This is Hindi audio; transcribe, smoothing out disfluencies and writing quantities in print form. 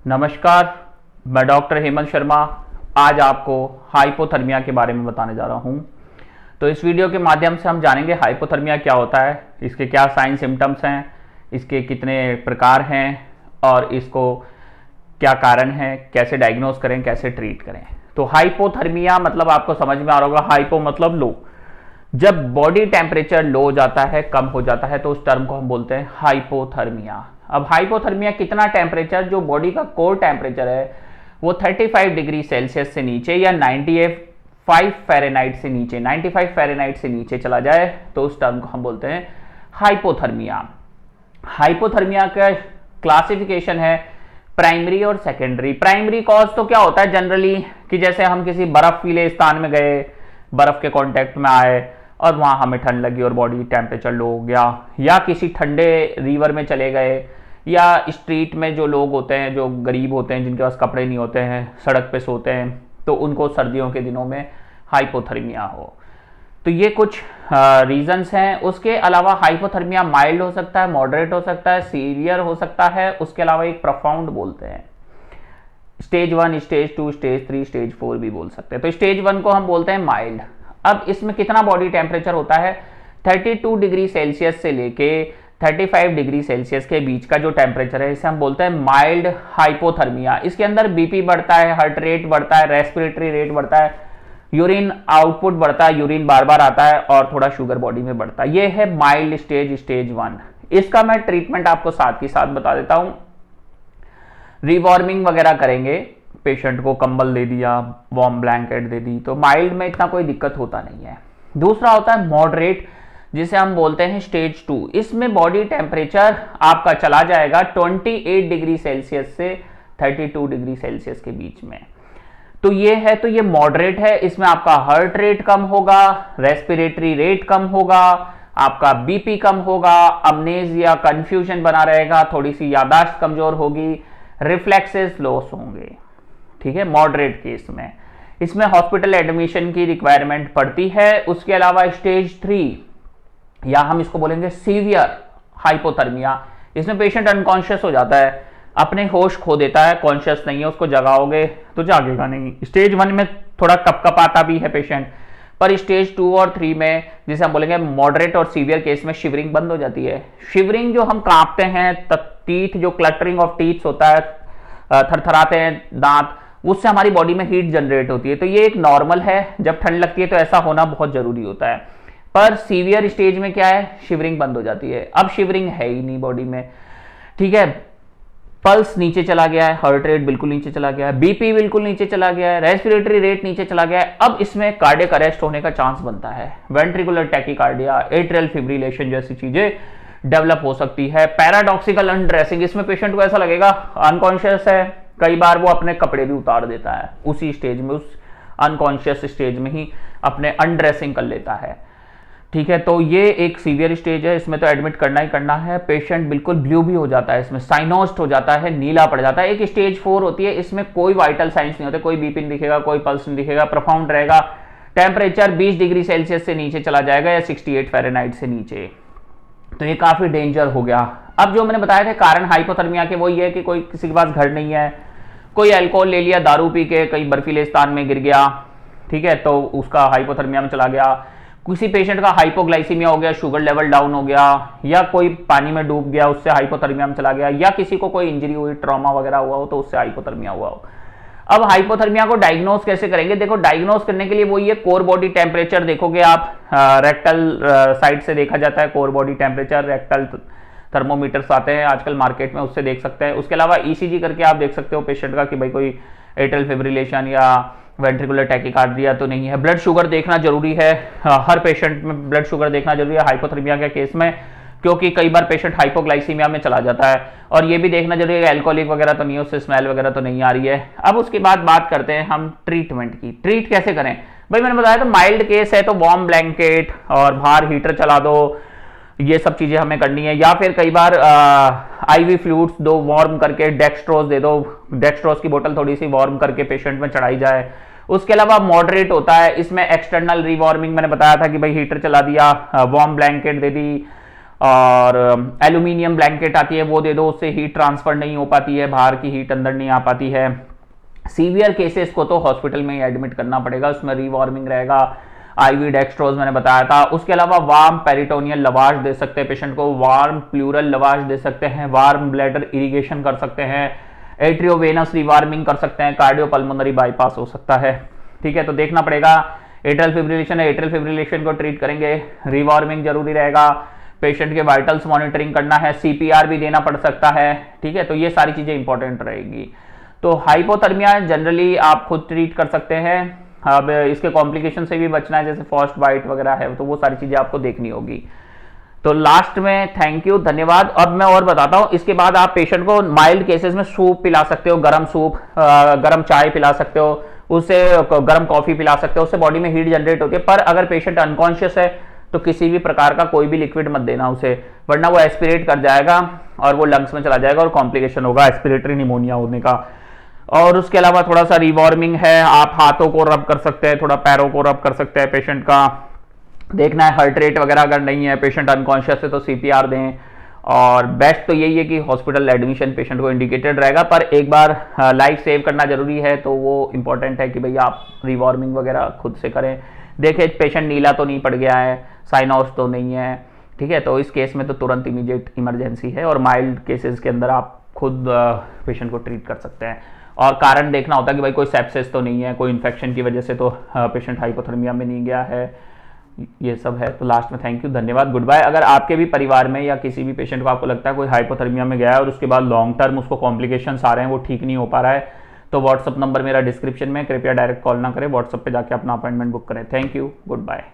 नमस्कार, मैं डॉक्टर हेमंत शर्मा आज आपको हाइपोथर्मिया के बारे में बताने जा रहा हूं। तो इस वीडियो के माध्यम से हम जानेंगे हाइपोथर्मिया क्या होता है, इसके क्या साइन सिम्टम्स हैं, इसके कितने प्रकार हैं और इसको क्या कारण है, कैसे डायग्नोज करें, कैसे ट्रीट करें। तो हाइपोथर्मिया मतलब आपको समझ में आ रहा होगा, हाइपो मतलब लो। जब बॉडी टेम्परेचर लो हो जाता है, कम हो जाता है, तो उस टर्म को हम बोलते हैं हाइपोथर्मिया। अब हाइपोथर्मिया कितना टेम्परेचर, जो बॉडी का कोर टेम्परेचर है वो 35 डिग्री सेल्सियस से नीचे या 95 फ़ारेनहाइट से नीचे 95 फ़ारेनहाइट से नीचे चला जाए तो उस टर्म को हम बोलते हैं हाइपोथर्मिया। हाइपोथर्मिया का क्लासिफिकेशन है प्राइमरी और सेकेंडरी। प्राइमरी कॉज तो क्या होता है जनरली कि जैसे हम किसी बर्फीले स्थान में गए, बर्फ के कांटेक्ट में आए और वहां हमें ठंड लगी और बॉडी टेम्परेचर लो हो गया, या किसी ठंडे रिवर में चले गए, या स्ट्रीट में जो लोग होते हैं, जो गरीब होते हैं, जिनके पास कपड़े नहीं होते हैं, सड़क पे सोते हैं, तो उनको सर्दियों के दिनों में हाइपोथर्मिया हो। तो ये कुछ रीजंस हैं। उसके अलावा हाइपोथर्मिया माइल्ड हो सकता है, मॉडरेट हो सकता है, सीवियर हो सकता है। उसके अलावा एक प्रोफाउंड बोलते हैं, स्टेज 1, स्टेज 2, स्टेज 3, स्टेज 4 भी बोल सकते हैं। तो स्टेज 1 को हम बोलते हैं माइल्ड। अब इसमें कितना बॉडी टेम्परेचर होता है, 32 डिग्री सेल्सियस से लेके 35 डिग्री सेल्सियस के बीच का जो टेम्परेचर है, इसे हम बोलते हैं माइल्ड हाइपोथर्मिया। इसके अंदर बीपी बढ़ता है, हार्ट रेट बढ़ता है, रेस्पिरेटरी रेट बढ़ता है, यूरिन आउटपुट बढ़ता है, यूरिन बार बार आता है और थोड़ा शुगर बॉडी में बढ़ता है। ये है माइल्ड स्टेज, स्टेज 1। इसका मैं ट्रीटमेंट आपको साथ ही साथ बता देता हूं। रिवॉर्मिंग वगैरह करेंगे, पेशेंट को कंबल दे दिया, वार्म ब्लैंकेट दे दी, तो माइल्ड में इतना कोई दिक्कत होता नहीं है। दूसरा होता है मॉडरेट, जिसे हम बोलते हैं स्टेज 2। इसमें बॉडी टेम्परेचर आपका चला जाएगा 28 डिग्री सेल्सियस से 32 डिग्री सेल्सियस के बीच में। तो ये है, तो ये मॉडरेट है। इसमें आपका हार्ट रेट कम होगा, रेस्पिरेटरी रेट कम होगा, आपका बीपी कम होगा, अमनेजिया कंफ्यूजन बना रहेगा, थोड़ी सी यादाश्त कमजोर होगी, रिफ्लेक्सेस लॉस होंगे। ठीक है, मॉडरेट केस में इसमें हॉस्पिटल एडमिशन की रिक्वायरमेंट पड़ती है। उसके अलावा स्टेज 3 या हम इसको बोलेंगे सीवियर हाइपोथर्मिया, इसमें पेशेंट अनकॉन्शियस हो जाता है, अपने होश खो देता है, कॉन्शियस नहीं है, उसको जगाओगे तो जागेगा नहीं। स्टेज 1 में थोड़ा कपकपाता भी है पेशेंट, पर स्टेज 2 और 3 में, जिसे हम बोलेंगे मॉडरेट और सीवियर केस में, शिवरिंग बंद हो जाती है। शिवरिंग जो हम कांपते हैं, टीथ जो क्लटरिंग ऑफ टीथ होता है, थरथराते हैं दांत, उससे हमारी बॉडी में हीट जनरेट होती है। तो ये एक नॉर्मल है, जब ठंड लगती है तो ऐसा होना बहुत जरूरी होता है। पर सीवियर स्टेज में क्या है, शिवरिंग बंद हो जाती है, अब शिवरिंग है ही नहीं बॉडी में। ठीक है, पल्स नीचे चला गया है, हार्ट रेट बिल्कुल नीचे चला गया है, बीपी बिल्कुल नीचे चला गया है, रेस्पिरेटरी रेट नीचे चला गया है। अब इसमें कार्डियक अरेस्ट होने का चांस बनता है, वेंट्रिकुलर टैकीकार्डिया, एट्रियल फिब्रिलेशन जैसी चीजें डेवलप हो सकती है। पैराडॉक्सिकल अनड्रेसिंग, इसमें पेशेंट को ऐसा लगेगा अनकॉन्शियस है, कई बार वो अपने कपड़े भी उतार देता है उसी स्टेज में, उस अनकॉन्शियस स्टेज में ही अपने अनड्रेसिंग कर लेता है। ठीक है, तो ये एक सीवियर स्टेज है, इसमें तो एडमिट करना ही करना है। पेशेंट बिल्कुल ब्लू भी हो जाता है, इसमें साइनोस्ट हो जाता है, नीला पड़ जाता है। एक स्टेज 4 होती है, इसमें कोई वाइटल साइंस नहीं होते, कोई बीपी नहीं दिखेगा, कोई पल्स नहीं दिखेगा, प्रोफाउंड रहेगा, टेम्परेचर 20 डिग्री सेल्सियस से नीचे चला जाएगा या 68 फ़ारेनहाइट से नीचे। तो ये काफी डेंजर हो गया। अब जो मैंने बताया था कारण हाइपोथर्मिया के, वो ये है कि कोई किसी के पास घर नहीं है, कोई अल्कोहल ले लिया, दारू पी के कहीं बर्फीले स्थान में गिर गया, ठीक है, तो उसका हाइपोथर्मिया में चला गया। किसी पेशेंट का हाइपोग्लाइसीमिया हो गया, शुगर लेवल डाउन हो गया, या कोई पानी में डूब गया, उससे हाइपोथर्मिया में चला गया, या किसी को कोई इंजरी हुई, ट्रॉमा वगैरह हुआ हो तो उससे हाइपोथर्मिया हुआ हो। अब हाइपोथर्मिया को डायग्नोज कैसे करेंगे? देखो, डायग्नोज करने के लिए वो ये कोर बॉडी टेम्परेचर देखोगे आप, रेक्टल साइड से देखा जाता है core body temperature, rectal thermometers आते हैं आजकल मार्केट में, उससे देख सकते हैं। उसके अलावा ईसीजी करके आप देख सकते हो पेशेंट का कि भाई कोई एट्रियल फिब्रिलेशन या वेंट्रिकुलर टैकीकार्डिया तो नहीं है। ब्लड शुगर देखना जरूरी है, हर पेशेंट में ब्लड शुगर देखना जरूरी है हाइपोथर्मिया के केस में, क्योंकि कई बार पेशेंट हाइपोग्लाइसीमिया में चला जाता है। और ये भी देखना जरूरी है अल्कोहलिक वगैरह तो नहीं है, उससे स्मेल वगैरह तो नहीं आ रही है। अब उसके बाद बात करते हैं हम ट्रीटमेंट की। ट्रीट कैसे करें भाई? मैंने बताया तो माइल्ड केस है तो वार्म ब्लैंकेट और बाहर हीटर चला दो, ये सब चीजें हमें करनी है। या फिर कई बार आईवी फ्लूइड्स दो, वार्म करके डेक्स्ट्रोज दे दो, डेक्स्ट्रोज की बोतल थोड़ी सी वार्म करके पेशेंट में चढ़ाई जाए। उसके अलावा मॉडरेट होता है, इसमें एक्सटर्नल रिवॉर्मिंग मैंने बताया था कि भाई हीटर चला दिया, वार्म ब्लैंकेट दे दी, और एल्यूमिनियम ब्लैंकेट आती है वो दे दो, उससे हीट ट्रांसफर नहीं हो पाती है, बाहर की हीट अंदर नहीं आ पाती है। सीवियर केसेस को तो हॉस्पिटल में ही एडमिट करना पड़ेगा, उसमें रीवार्मिंग रहेगा, आईवी डेक्सट्रोज मैंने बताया था। उसके अलावा वार्म पेरिटोनियल लवाश दे सकते हैं पेशेंट को, वार्म प्लूरल लवाश दे सकते हैं, वार्म ब्लैडर इरिगेशन कर सकते हैं, एट्रियोवेनस रिवार्मिंग कर सकते हैं, कार्डियोपल्मोनरी बाईपास हो सकता है। ठीक है, तो देखना पड़ेगा। एट्रियल फिब्रिलेशन है, एट्रियल फिब्रिलेशन को ट्रीट करेंगे, रिवार्मिंग जरूरी रहेगा, पेशेंट के वाइटल्स मॉनिटरिंग करना है, सीपीआर भी देना पड़ सकता है। ठीक है, तो ये सारी चीजें इंपॉर्टेंट रहेगी। तो हाइपोथर्मिया जनरली आप खुद ट्रीट कर सकते हैं। अब इसके कॉम्प्लिकेशन से भी बचना है, जैसे फर्स्ट बाइट वगैरह है, तो वो सारी चीजें आपको देखनी होगी। तो लास्ट में थैंक यू, धन्यवाद। अब मैं और बताता हूं, इसके बाद आप पेशेंट को माइल्ड केसेस में सूप पिला सकते हो, गर्म सूप, गर्म चाय पिला सकते हो, उससे गर्म कॉफी पिला सकते हो, उससे बॉडी में हीट जनरेट होती है। पर अगर पेशेंट अनकॉन्शियस है तो किसी भी प्रकार का कोई भी लिक्विड मत देना उसे, वरना वो एस्पिरेट कर जाएगा और वो लंग्स में चला जाएगा और कॉम्प्लिकेशन होगा एस्पिरेटरी निमोनिया होने का। और उसके अलावा थोड़ा सा रिवॉर्मिंग है, आप हाथों को रब कर सकते हैं, थोड़ा पैरों को रब कर सकते हैं पेशेंट का। देखना है हार्ट रेट वगैरह अगर नहीं है, पेशेंट अनकॉन्शियस है तो सीपीआर दें। और बेस्ट तो यही है कि हॉस्पिटल एडमिशन पेशेंट को इंडिकेटेड रहेगा, पर एक बार लाइफ सेव करना जरूरी है, तो वो इंपॉर्टेंट है कि भैया आप रिवॉर्मिंग वगैरह खुद से करें। देखें पेशेंट नीला तो नहीं पड़ गया है, साइनोस तो नहीं है, ठीक है, तो इस केस में तो तुरंत इमीडिएट इमरजेंसी है। और माइल्ड केसेस के अंदर आप खुद पेशेंट को ट्रीट कर सकते हैं। और कारण देखना होता है कि भाई कोई सेप्सिस तो नहीं है, कोई इन्फेक्शन की वजह से तो पेशेंट हाइपोथर्मिया में नहीं गया है, ये सब है। तो लास्ट में थैंक यू, धन्यवाद, गुड बाय। अगर आपके भी परिवार में या किसी भी पेशेंट को आपको लगता है कोई हाइपोथर्मिया में गया है और उसके बाद लॉन्ग टर्म उसको कॉम्प्लिकेशंस आ रहे हैं, वो ठीक नहीं हो पा रहा है, तो व्हाट्सअप नंबर मेरा डिस्क्रिप्शन में, कृपया डायरेक्ट कॉल ना करें, व्हाट्सअप पे जाके अपना अपॉइंटमेंट बुक करें। Thank you, good bye.